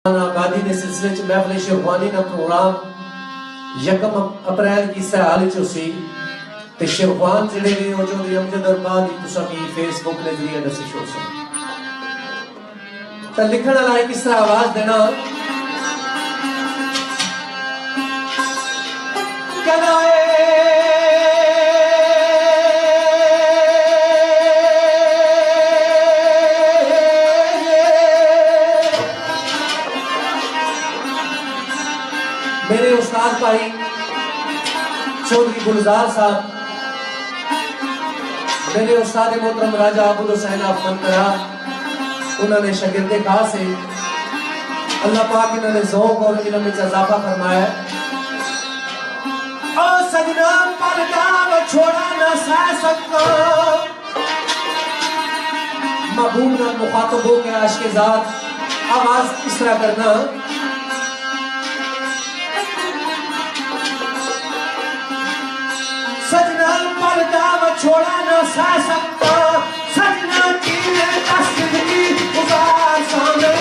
आबादी के सिलसिले च महफिल शेरवानी का प्रोग्राम 1 अप्रैल की सहाल ची ते शेरवान जिले में वो जो अमजद अरबाद तुसा की फेसबुक के जरिए दसी शो से तो लिखण वाला किस तरह आवाज देना कहना है मेरे उस्ताद भाई चौधरी गुलजार साहब, मेरे उस्ताद मोहतरम राजा अबुल हुसैन अफमनकरा, उन्होंने शागिर्दे खास है, अल्लाह पाक इन्होंने ज़ौक़ और इल्म में इजाफा फरमाया। ओ सजना पर्दा वो छोड़ा ना सह सकता, महबूब ना मुखातब हो के आशिक़ ज़ात आवाज इस तरह करना सजना पर्दा वो छोड़ा ना सह सकता, सजना की तस्वीर गुजार सामने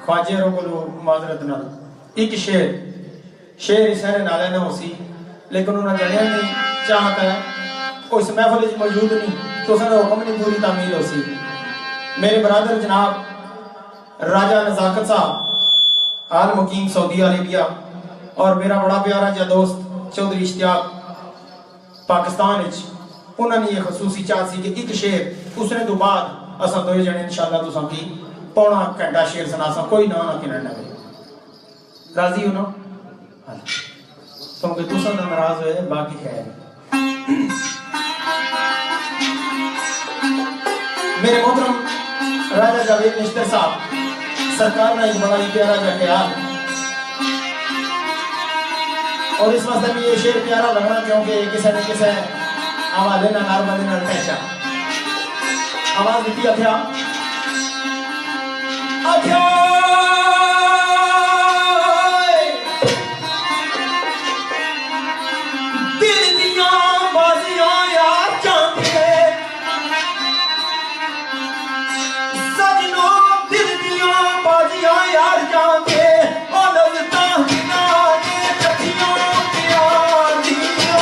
ख्वाजेरों को माजरत ना एक शेर इशारे नाले ना होसी, लेकिन उन्हें जानिया नहीं चाहता है उस महफिल में मौजूद नहीं तो उसने हुक्म नहीं पूरी तामील होसी। मेरे बरादर जनाब राजा नज़ाकत साहब आल मुकीम सऊदी अरेबिया और मेरा बड़ा प्यारा जा दोस्त चौधरी इश्तियाक पाकिस्तान उन्होंने ये खसूसी चाह सी कि एक शेर उसने तो बाद असा दो जने इंशाअल्लाह तुसां की पौना घंटा शेर सुनासा कोई ना ना किरण ना राजी हो ना क्योंकि तुसा तो नाराज हुए बाकी खैर। मेरे मोहतरम राजा जावेद निश्तर साहब सरकार ने एक बड़ा ही प्यारा जा ख्याल और इस वास्ते भी ये शेर प्यारा लगना क्योंकि किसी ने किसी आवाज ना नारमल ना पहचा आवाज दी अख्या अख्या दिल दिया बाजियां यार चांदे सजनों दिल दिया बाजियां यार चांदे और लगता बिना के कठियों प्यार दियो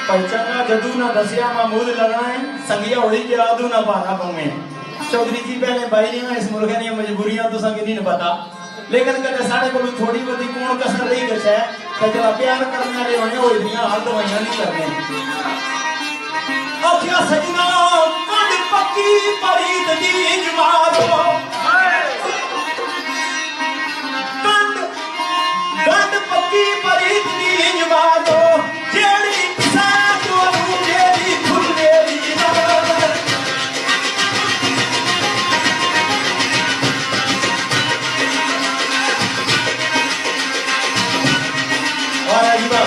पहचाना जदू ना दसिया महमूद लगाए संगिया होली के आदू ना पाना पाऊंगे। चौधरी जी पहले भाई ने इस मुल्क ने मजबूरियां तो संग नहीं पता, लेकिन कदे साढ़े को थोड़ी बहुती कौन कसर रही गच है कि जरा प्यार करने वाले होने हो इतनी हाल दवाइयां नहीं करने। आखिया सजना कंड पक्की परीत दी जमारो कंड पक्की परीत दी जमारो जेड़ी पिसा तो मेरी खुद मेरी और अजीबा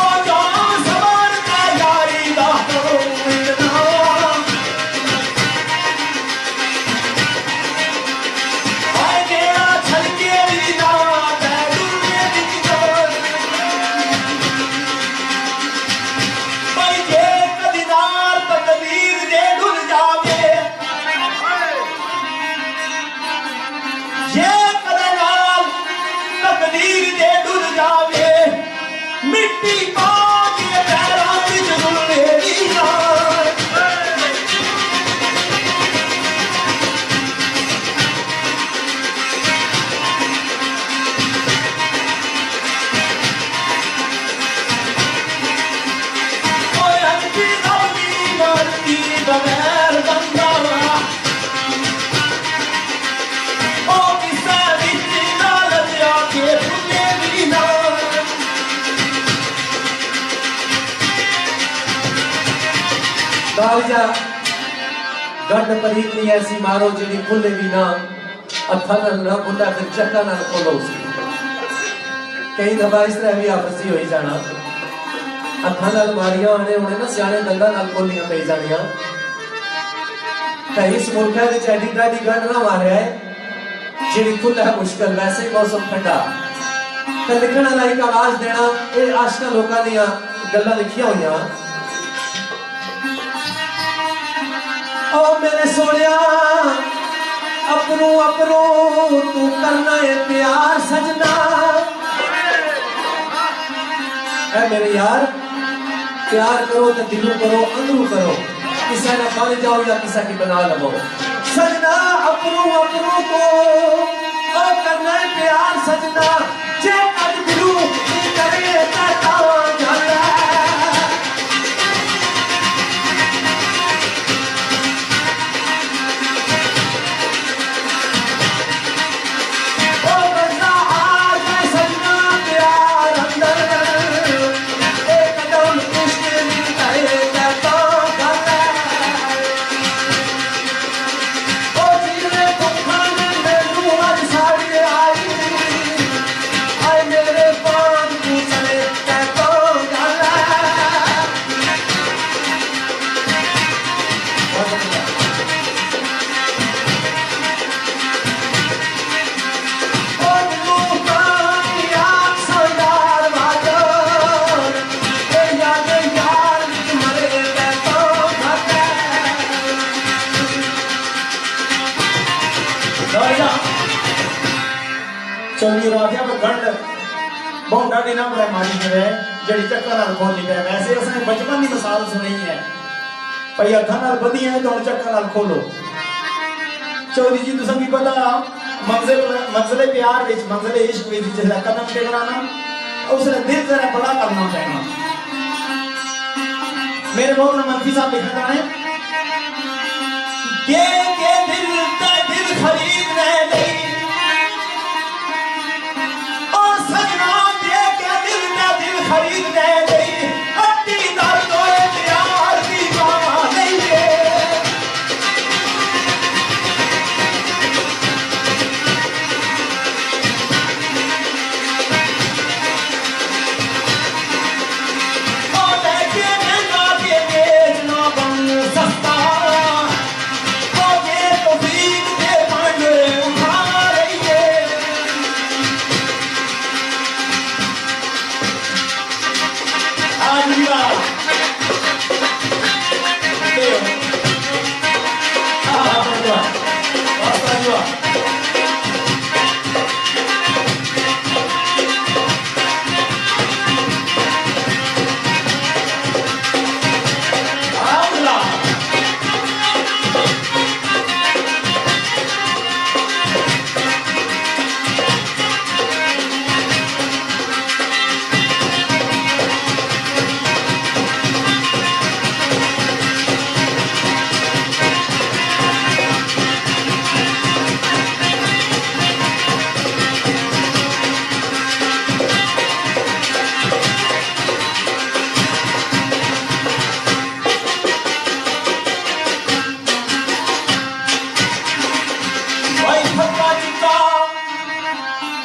ओ जान सवार का यारी दा तो इतना आए मेरा छलके दी ना बैठू मेरी जान भाई जे कदीदार तकदीर दे ढुल जावे ये कदीदार तकदीर दे ढुल जावे मिट्टी पाग के पैरों विच डुलेगी यार ओए हंसी दौड़ी मरती बगैर बंदा ओ किसा विच नाल जाके भुलेगी ना दालिया गंड परीत नहीं ऐसी मारो जिनी खुले भी ना अथा ना बुंदा फिर चक्का ना खोलो सी कई दफा इस तरह भी आपसी होई जाना अथा नाल मारियां आने होने ना सियाने दंदा नाल खोलियां पई जानियां ते इस मुल्क विच एडी ड्राडी गंड ना मारिया है जिनी खुला है मुश्किल वैसे ही मौसम ठंडा ते लिखण वाला एक आवाज देना ये आशका लोकां दियां गल्लां लिखियां होईयां ओ मेरे सोनिया अपनू अपनू तू करना है प्यार सजना ऐ मेरे यार प्यार करो तो दिलों करो अंदरू करो किसी ना बन जाओ या किसी की बना लवो सजना अपनू अपनू को ओ करना है प्यार सजना जे अज दिलू करे तावा जाला राजा चौधरी राजा पर गंड बहुत डाडी ना पर मारी करे जड़ी चक्कर नाल खोल ली है वैसे उसने बचपन की मिसाल सुनी है भाई हथा नाल बदी है तो चक्कर नाल खोलो चौधरी जी तुसा की पता मंजिले प्यार विच मंजिले इश्क विच जिसला कदम टेकना ना उसने दिल जरा बड़ा करना पैना मेरे बहुत मनफी साहब लिखना है के दिल ते दिल खरीदने नहीं और सजना के दिल ते दिल खरीदने नहीं अट्टी दर तोए प्यार की बात नहीं है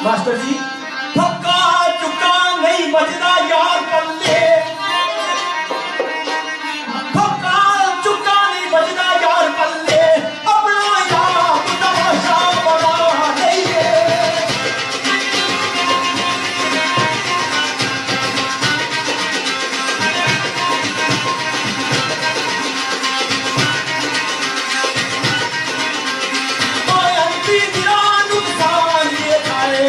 मास्टर जी थका चुका नहीं बजदा यार पल्ले थका चुका नहीं बजदा यार पल्ले अपना यार तमाशा बना नहीं है ओए अंती दिला नुकसान ये खाए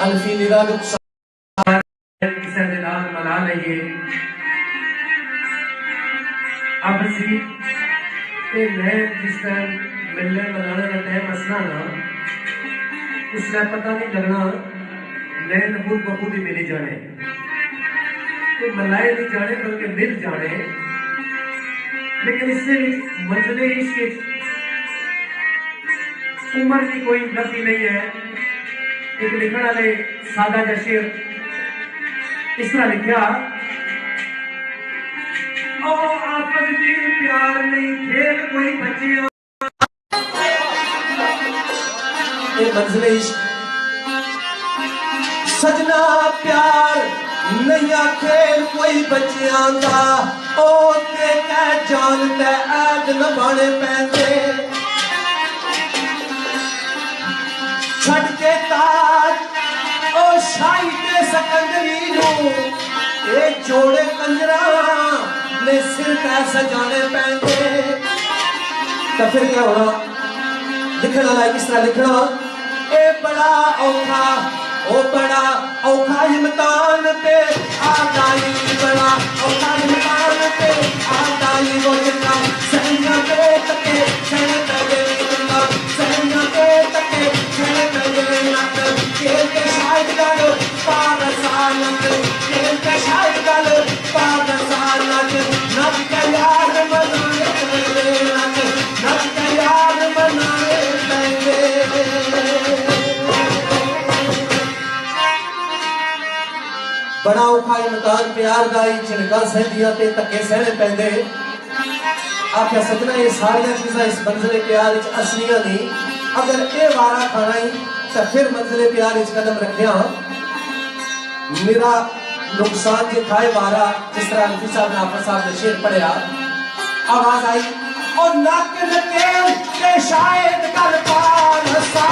अल्फी निरा नुकसान किसे दे नाल मना लईए अब सी ते मैं जिस टाइम मिलने मनाने का टाइम असना ना उसका पता नहीं लगना नए नबूत बखूद ही मिली जाने तो मलाए नहीं जाने बल्कि मिल जाने लेकिन इससे मंजिले इश्क उम्र की कोई नफी नहीं है एक लिखने वाले सादा जशीर इस तरह लिखा ओ आपस जी प्यार नहीं खेल कोई बच्चियां ये मंजिले सजना प्यार नहीं खेल कोई बच्चियां दा ओ ते कह जानते ऐद न बने पैंदे छड़ के ताज ओ शाही ते सकंदरी नो ए जोड़े कंजरा ने सिर पे सजाने पैंदे तो फिर क्या होना लिखना वाला किस तरह लिखना ए बड़ा औखा ओ बड़ा औखा इम्तान पे आदाई बड़ा औखा इम्तान पे आदाई वो जितना सैन्य पे तके सैन्य तके सैन्य पे तके सैन्य तके नक खेल के शायद गल पारसानक खेल के शायद गल पारसानक नक के यार बनाए नक के यार बनाए बड़ा औखा इम्तान प्यार दा झिड़का सहदियां ते धक्के सहने पैंदे आख्या सजना ये सारियां चीज़ां इस मंजिले प्यार विच असलियां नहीं अगर ये वारा खाना ही तो फिर मंजिले प्यार विच कदम रखिया मेरा नुकसान जे खाए वारा जिस तरह अल्फी साहब ने आफर साहब ने शेर पढ़िया आवाज आई और नक नकेल के शायद कर पार सा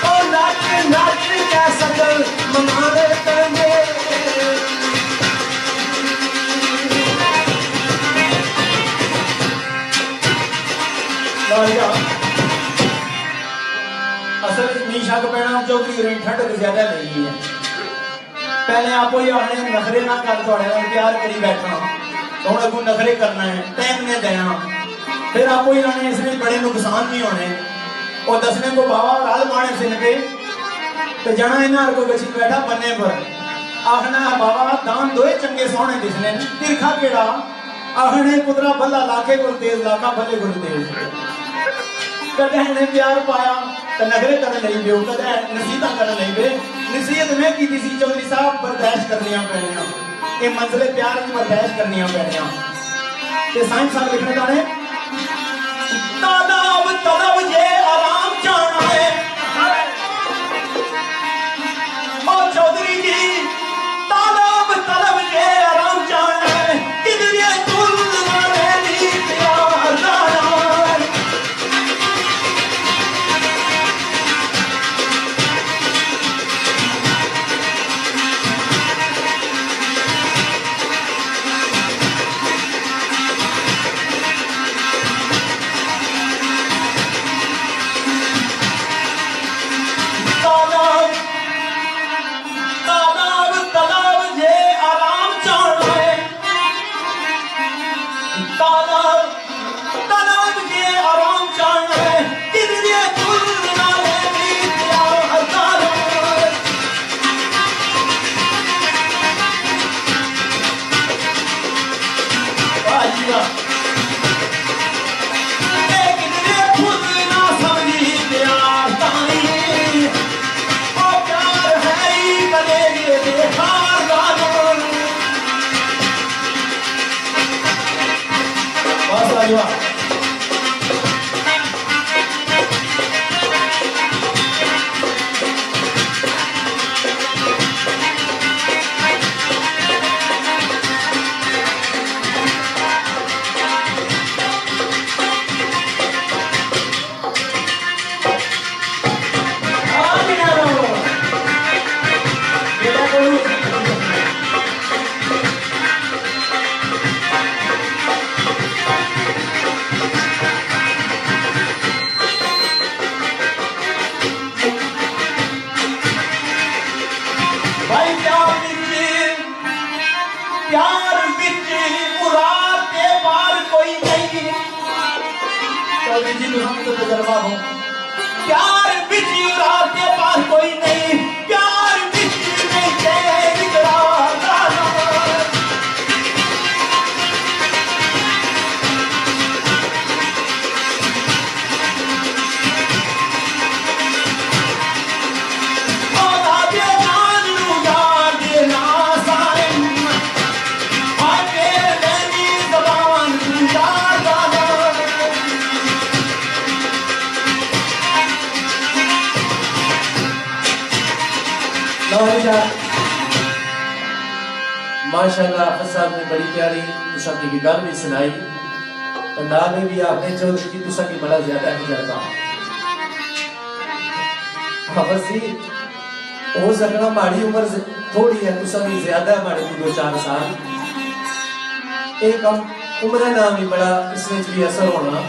ओ असल मी शक पैना चौधरी होरें ठंड ज्यादा लगी है। पहले आप ही आने नखरे ना कर थोड़े प्यार करी बैठना तो हूँ अगू नखरे करना है टाइम ने देना फिर आप ही आने इसने बड़े नुकसान नहीं होने और दसने को बाबा राल माने सिन पे तो जाना इन्हें को बची बैठा बन्ने पर आखना बाबा दान दोए चंगे सोने दिसने तिरखा केड़ा आखने पुत्रा भला लाखे गुल तेज लाखा भले गुल तेज कदे ने प्यार पाया तो नखरे करने लगी पे कदे नसीहत करने लगी पे नसीहत में की सी चौधरी साहब बर्दाश्त करनिया पैनिया ये मंजिले प्यार की बर्दाश्त करनिया पैनिया ते साइंस साहब लिखने जाने तालाब तलब ये आराम जाना है और चौधरी जी तालाब तलब ये आराम जाना है किधर तुल मेरी प्यार जाना प्यार बिच रात के पास कोई नहीं प्यार बिच नहीं तेरी माशाअल्लाह हाफिज साहब ने बड़ी प्यारी तुसा की गल भी सुनाई तो नाल में भी आपने चौधरी जी तुसा की बड़ा ज्यादा तजर्बा हाफिज जी हो सकना माड़ी उम्र थोड़ी है तुसा भी ज्यादा माड़ी 2-4 साल एक उम्र नाम ही बड़ा इसमें भी असर होना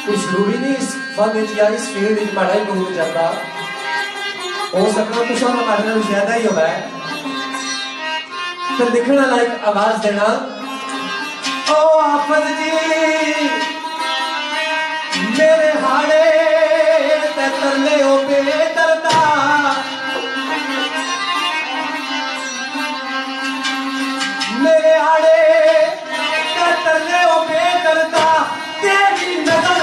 कोई जरूरी नहीं इस फन या इस फील्ड में पढ़ाई बहुत ज्यादा हो सकता तुसा हमारे नाल ज्यादा ही होगा फिर दिखना लाइक आवाज देना ओ हाफिज जी मेरे हाड़े ते तरले ओ बेदर्दा मेरे हाड़े ते तरले ओ बेदर्दा तेरी नजर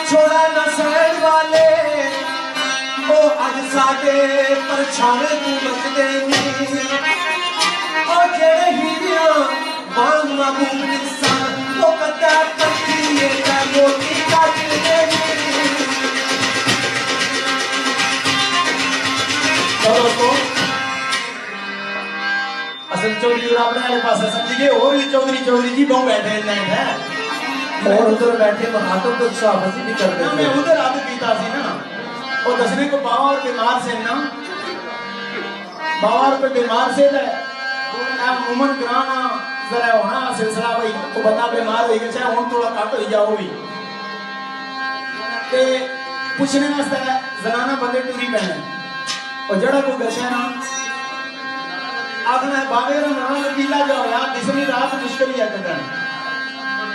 छोड़ा न सहन वाले ओ अज साडे परछावे तू बचदे नी ओ जेड़े हीरियां बांग महबूब इंसान ओ कदा करती है मोती काट दे नी हजूर अपने वाले पास समझ गए और भी चौधरी जी बहु बैठे नहीं है और उधर बैठे महात्म तो शाबाशी भी कर ना देते मैं उधर आदत पीता सी ना वो दसने को बावर बीमार से ना बावर पे बीमार से है मुमन कराना जरा होना सिलसिला भाई वो बंदा बीमार हो गया चाहे हम थोड़ा कट हो जाओ भी ते पूछने वास्ते जनाना बंदे टूरी पैने और जड़ा कोई दशा ना आखना बावे रा नाम लकीला जो होया दिसनी रात मुश्किल ही है कदन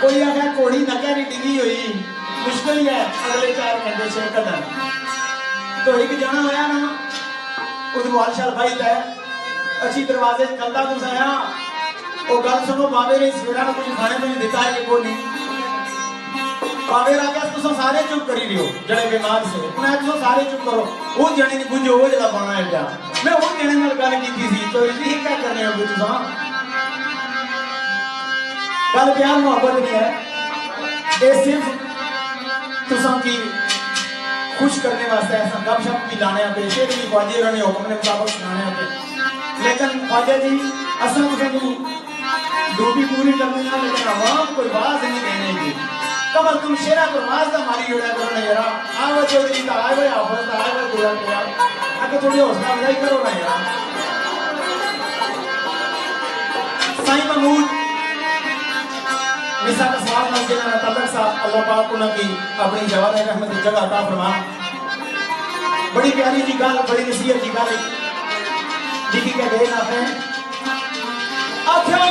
कोई आखा घोड़ी नक्या नहीं डिगी हुई मुश्किल ही है अगले 4 घंटे से कदन तो एक जना होया ना उदवाल शाल भाई तय अच्छी दरवाजे कलदा तुस आया वो गल सुनो बावे रे सवेरा कुछ खाने को नहीं दिता है कि कोई बावे रा क्या तुस सारे चुप करी रियो जड़े बीमार से मैं तुस सारे चुप करो वो जने नहीं बुझो वो जड़ा पाना है क्या मैं वो जने नाल गल कीती सी तो ये क्या करने हो तुस गल प्यार मोहब्बत नहीं है ये सिर्फ तुसां की खुश करने वास्ते ऐसा गपशप भी लाने पे शेर भी ख्वाजा ने हुक्म ने मुताबिक सुनाने पे लेकिन ख्वाजा जी असल में ड्यूटी पूरी करनी है लेकिन आवाम कोई आवाज नहीं देने की कमल तुम शेरा पर आवाज दा मारी जोड़ा करो ना यार आवे चौधरी दा आवे हाफिज दा आवे दुआ के यार आके थोड़ी हौसला अफजाई करो ना यार साईं महमूद मिसा का सवाल ना देना तलक सा अल्लाह पाक को की अपनी जवाब रहमत जगह अता फरमा बड़ी प्यारी जी गल बड़ी नसीहत जी गल जी की कह ना है अच्छा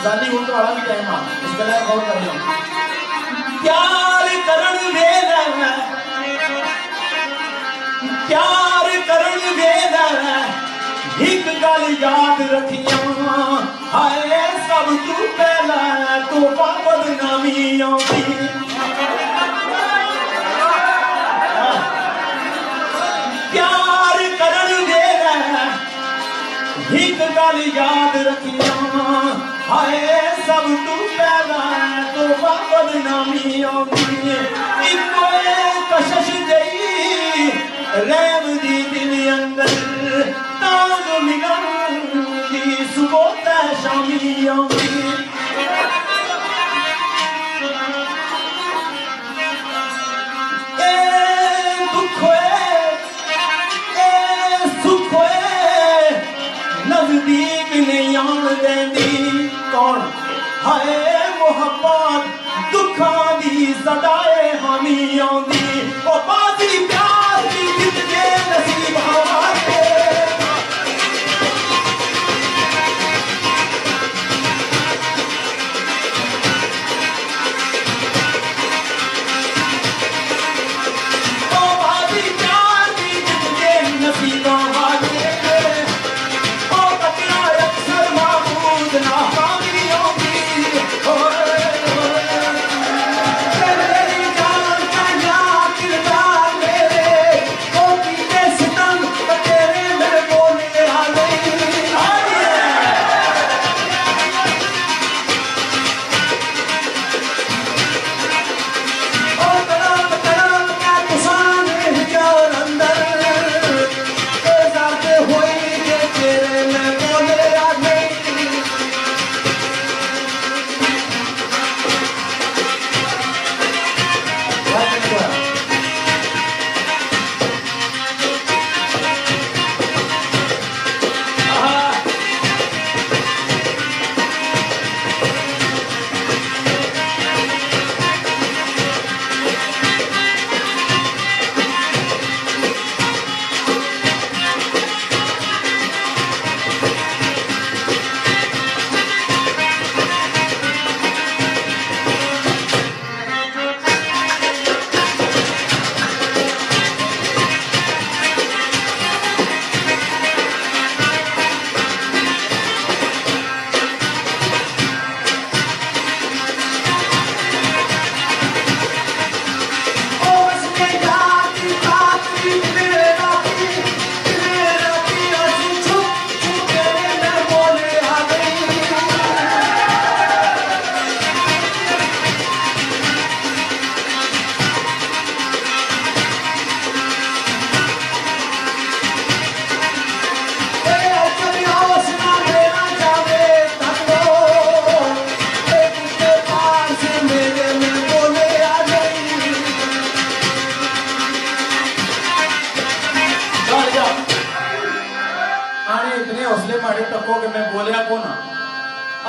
जाली उन वाला भी टाइम आ इस गला गौर कर लो प्यार करण वेला प्यार करण वेला एक गल याद रखिया हाय सब तू पहला तो बदनामी आती प्यार करण वेला एक गल याद रखिया हाय सब तू पहला तो बदनामी आती इको कशिश जई रैम दी दिल अंदर तांग मिलंदी सुबह शामी आती नजदीक नहीं आन देंदी कौन हाय मोहब्बत दुखा दी सदाए हामी आंदी ओ बाजी प्यार दी जित जे नसीब हमारे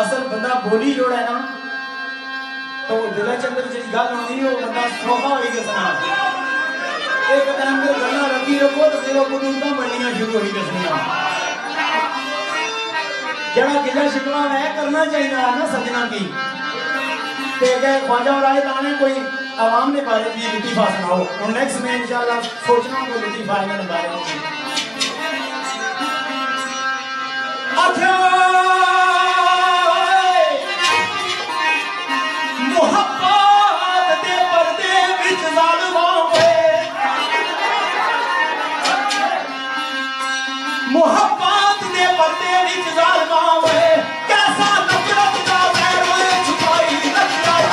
असल बंदा बोली जोड़ा है ना तो दिल के अंदर जी गल आती है वो बंदा सौखा हो दसना एक टाइम से गल्ला रखी रखो तो फिर वो बंदूक बननिया शुरू हो दसनिया जरा गिला शिकवा वह करना चाहिए ना सजना की ख्वाजा और आए ताने कोई आवाम ने बारे में लतीफा सुनाओ और नेक्स्ट में इंशाल्लाह सोचना कोई लतीफा इन्होंने बारे में मुहब्बत दे पर्दे विच ज़ालिमां होए मुहब्बत दे पर्दे विच ज़ालिमां होए कैसा नफरत दा वैर होए छुपाई रखिया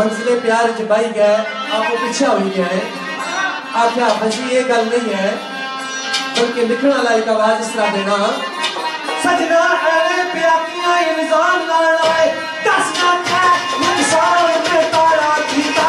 मंजिले प्यार च बही गए आपको पीछे हुई है आख्या बसी ये गल नहीं है बल्कि लिखने वाला एक आवाज इस तरह देना सजना ऐवे प्याकियां इंसान लाना है दसना क्या इंसान में तारा थीता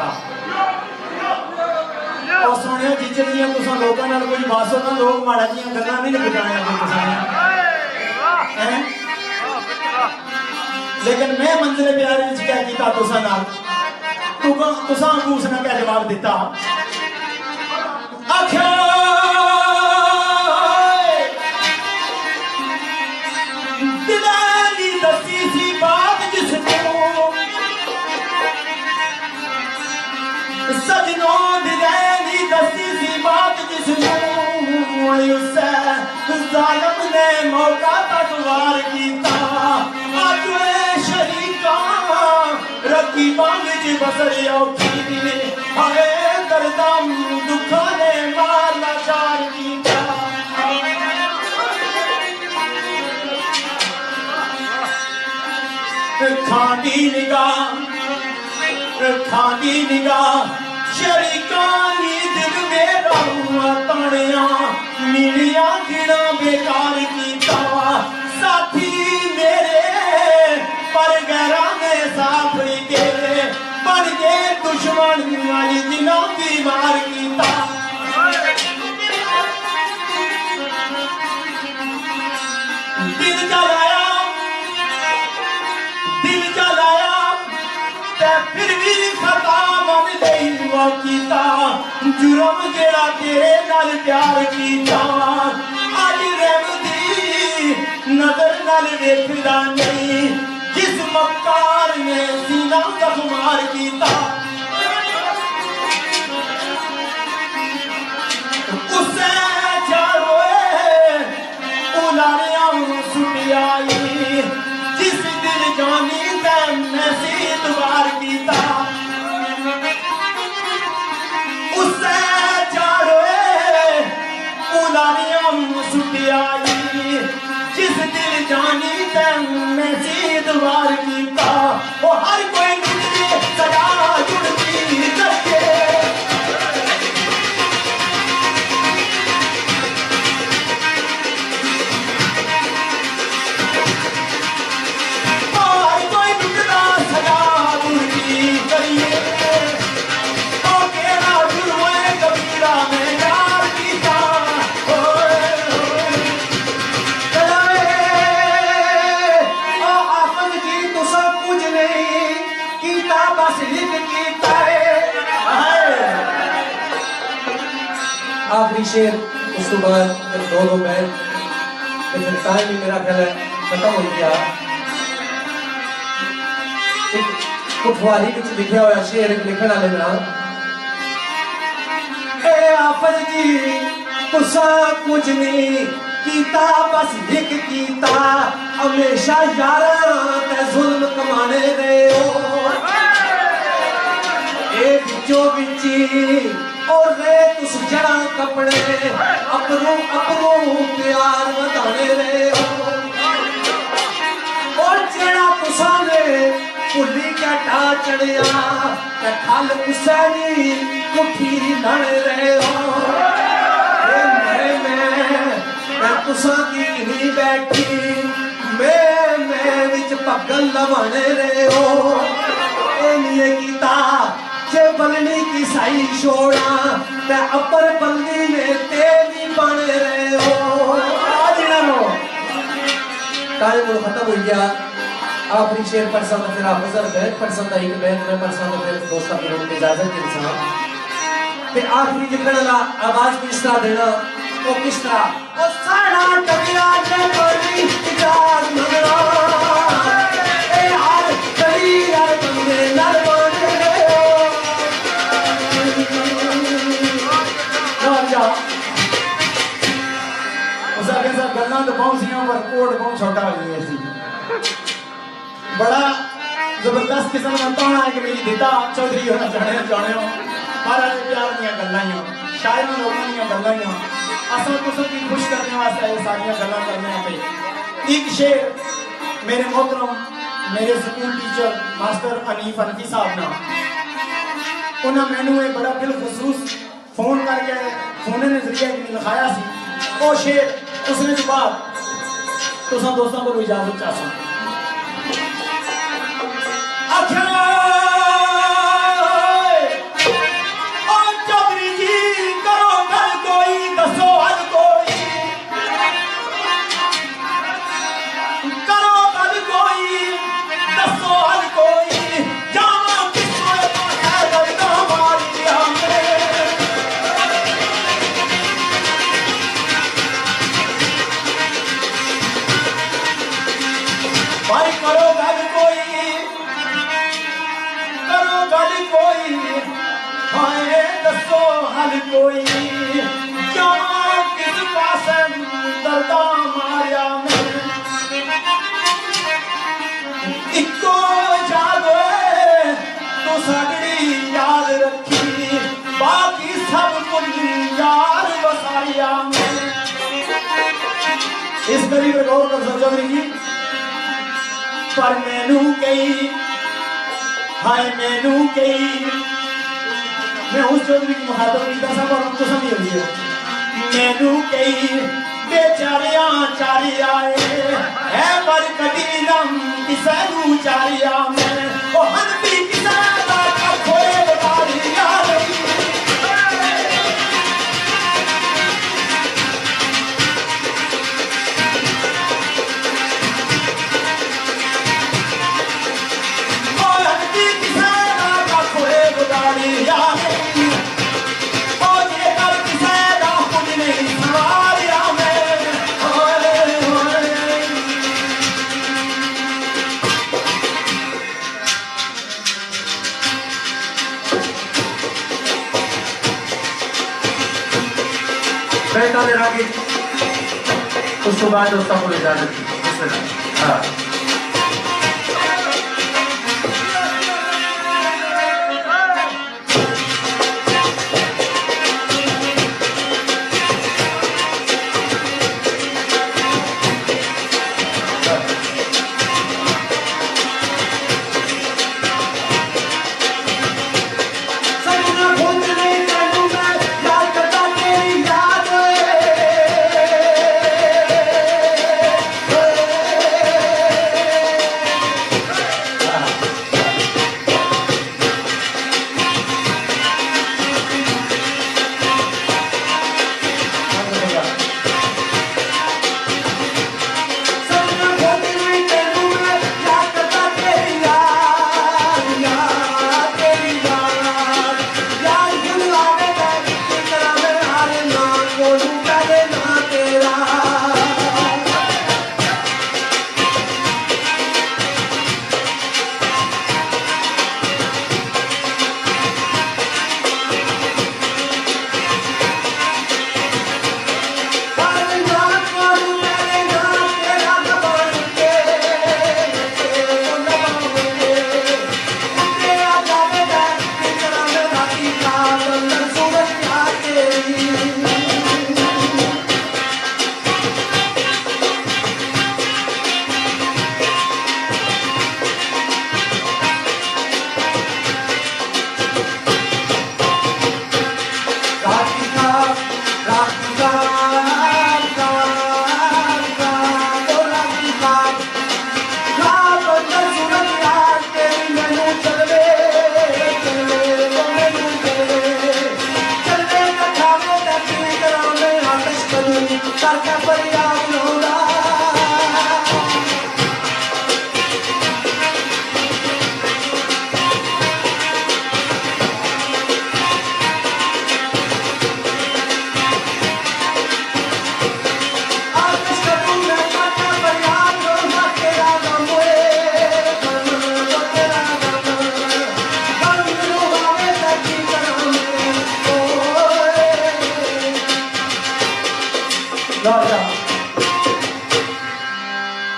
दिता। और सुनियो जिज्जत दियां तुसां लोकां नाल कोई बासो ना लोग माड़ा जियां गल्लां नहीं बताने लगे तुसां हैं। लेकिन मैं मंजिले प्यार विच क्या कीता तुसां नाल तुसां अंगूस ने क्या जवाब दिता आख्या दिलानी दसी सी बात जिसको सजनों दिलानी दसी सी बात जिसको उससे जालिम ने मौका तक वार कीता अज शरीका रखी बांग च बसर औखी हाय दर्दां दुखा ने मार लाचार कीता। खांदी निगाह शरीकानी दिल मेरा तणिया नीलिया गिड़ा बेकार कीता साथी मेरे पर गैरा ने साफरी के बन गए दुश्मन वाली दिनों की मार कीता। दिल जलाया ते फिर भी खता मन नहीं वो कीता जुर्म जेड़ा तेरे नाल प्यार कीता अज रहमदी नजर नाल देखदा नहीं जिस मक्कार ने सीना जख्मार कीता। उससे चारोए उलारिया सुटियाई जिस दिल जानी मैं सीध वार कीता उससे चारोए उलारिया सुटियाई जिस दिल जानी मैं सीध वार कीता वो हर कोई मुझे सजा जुड़ती करके आखिरी शेर उस तो बाद फिर दो बैठ फिर टाइम भी मेरा ख्याल है खत्म हो गया। कुफवारी विच लिखा हुआ शेर लिखने वाले ना ए आफत जी तुसा कुछ नहीं कीता बस एक कीता हमेशा यारा ते जुल्म कमाने दे ए बिचो बिची और रे तुस जड़ा कपड़े अपनों प्यार बताने रे और जड़ा तुसा ने भुली के टा चढ़िया ते खल हुसैनी कुठी लड़ रहे हो मैं तुसा की नहीं बैठी मैं विच पगल लवाने रे हो ए नहीं कीता जे बलनी की साई छोड़ा ते अपर बलनी में तेरी बन रहे हो आज ना लो टाइम वो खत्म हो गया। आखिरी शेर पढ़सा तो फिर आप नजर बैठ पढ़सा था एक बैठ में पढ़सा तो फिर दोस्तों की रोक इजाजत के इंसान ते आखिरी जिक्र वाला आवाज किस तरह देना वो किस तरह ओ साड़ा टबिया ने बड़ी इजाज मंगना ए हाल करी यार बंदे नर गल्लां तो पहुंचियां पर कोड बहुत छोटा हो गया सी बड़ा जबरदस्त किस्म का ताना है कि मेरी दिता चौधरी होना चाहने हो महाराज प्यार दियां गल्लां ही शायद लोगों दियां गल्लां ही असल तुसां की खुश करने वास्ते ये सारियां गल्लां करने पे एक शेर मेरे मोहतरम मेरे स्कूल टीचर मास्टर हनीफ हनफी साहब ने उन्हें मैनू ये बड़ा बिलखसूस फोन करके फोन ने जरिए लिखाया सी वो शेर उसने के बाद तुसां दोस्तों को इजाजत चाहता आख्या हाल कोई जावां किस पासे दर्दा मारिया मैं इको जादे तो सगड़ी याद रखी बाकी सब कुछ यार वसाया मैं इस गरीब पे गौर कर सकते हो जी पर मैनू कई हाय मैनू कई मैं उस चौधरी की मुखातब की दसा पर हमको समझ रही है मैनू कई बेचारिया चारी आए है पर कभी नम किसे नू चारिया मैं ओ हन भी किसे दा खोए बतारी यार कहता मेरा कि उसके बाद दोस्तों को इजाजत दी हाँ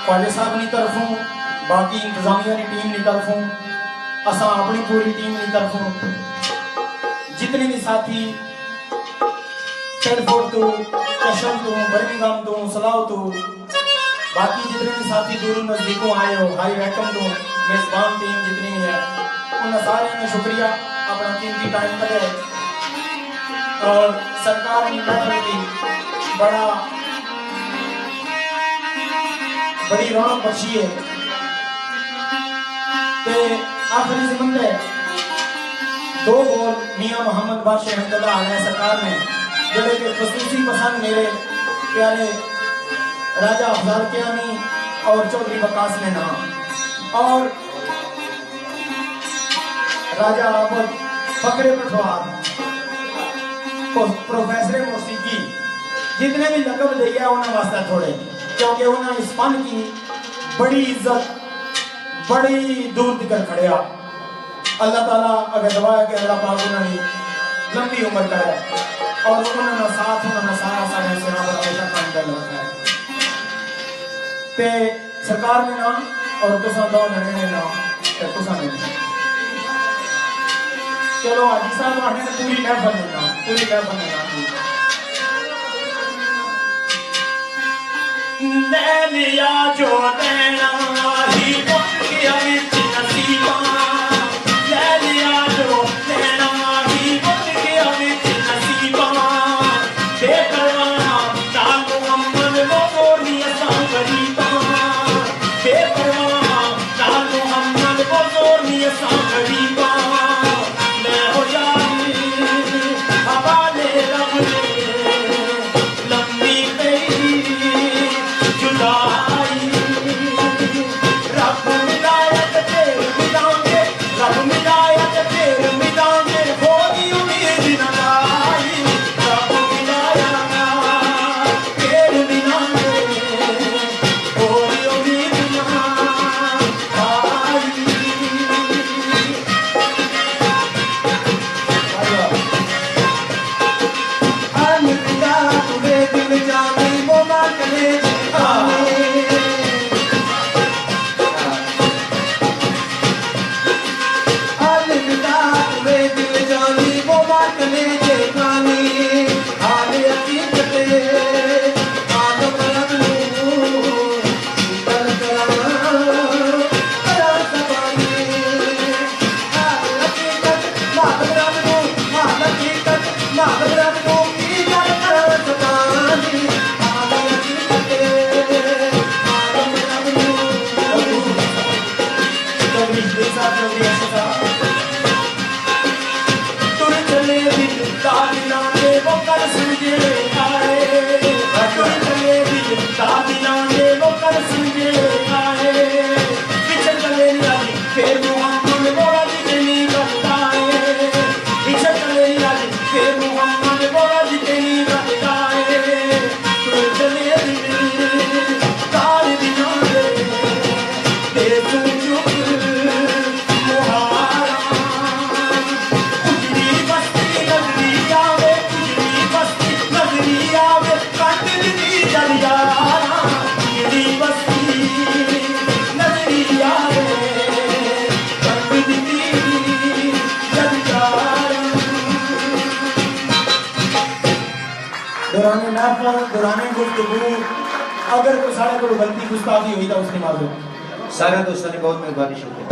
ख्वाजा साहब की तरफों बाकी इंतजामिया की टीम की तरफों असा अपनी पूरी टीम की तरफों जितने भी साथी टेलफोर्ड तो चशम तो बर्मिंघम तो सलाह तो बाकी जितने भी साथी दूर नजदीकों आए हो हाई वेलकम तो मेजबान टीम जितनी भी है उन सारे ने शुक्रिया अपना कीमती टाइम पर और सरकार की महफिल की बड़ी रौनक बख्शी है ते आखिरी ज़िमन है 2 बोल मियां मोहम्मद बादशाह रहमतुल्लाह अलैह सरकार ने जड़े के खसूसी पसंद मेरे प्यारे राजा अफजाल कियानी और चौधरी वकास ने नाम और राजा आबद फकरे पठवार प्रोफेसर मौसीकी जितने भी लकब दिया उन्होंने वास्ते थोड़े क्योंकि उन्होंने इस फन की बड़ी इज्जत बड़ी दूर तक खड़िया अल्लाह ताला अगर दुआ है कि अल्लाह पाक उन्होंने लंबी उम्र करे और उन्होंने साथ उन्होंने सारा सारे सिरा पर हमेशा काम कर रखा है ते सरकार ने ना और तुसा दो ने ना ते तुसा ने चलो हाजी साहब आने ने पूरी महफिल ने ना पूरी महफिल ने ले लिया जो देना ही बोल गया विच नसीबा ले लिया जो देना ही बोल गया विच नसीबा बेपरवाह नाल मोहम्मद वो नी असा गरीबा बेपरवाह नाल मोहम्मद वो नी असा गरीबा मैं हो यारी हवाले रब दे लंबी गई जुदाई रब मिलाया ते फिर मिलांगे रब मिलाया ते फिर मिलांगे कोई उम्मीद न आई रब मिलाया फिर मिलांगे कोई उम्मीद न आई अलविदा तुझे दिल जानी वो मांगने अलविदा तुझे दिल जानी वो मांगने जेठानी हाल हकीकत आदम रब कल करा सबानी हाल हकीकत मादम रब हाल हकीकत मादम रब की गल करा सबानी हाल हकीकत मादम रब तबरीज दे साथ चौधरी ऐसे साहब तुर चले दिल दादिना के वो कर समझे आए तुर चले दिल दादिना के वो कर समझे आए पीछे चले यारी फिर मोहम्मद बोला जितनी गलताए पीछे चले यारी फिर मोहम्मद बोला जितनी गलताए तुर चले दिल दादिना के तू चुप मुहारा उजड़ी बस्ती नजरी आवे उजड़ी बस्ती नजरी आवे कट दी जल यारा उजड़ी बस्ती नजरी आवे कट दी जल यारा दौरान महफिल दौरान गुफ्तगू अगर कोई साढ़े को गलती गुस्ताखी हुई तो उसकी माजूर सारे दोस्तों ने बहुत मेहरबानी शुक्रिया।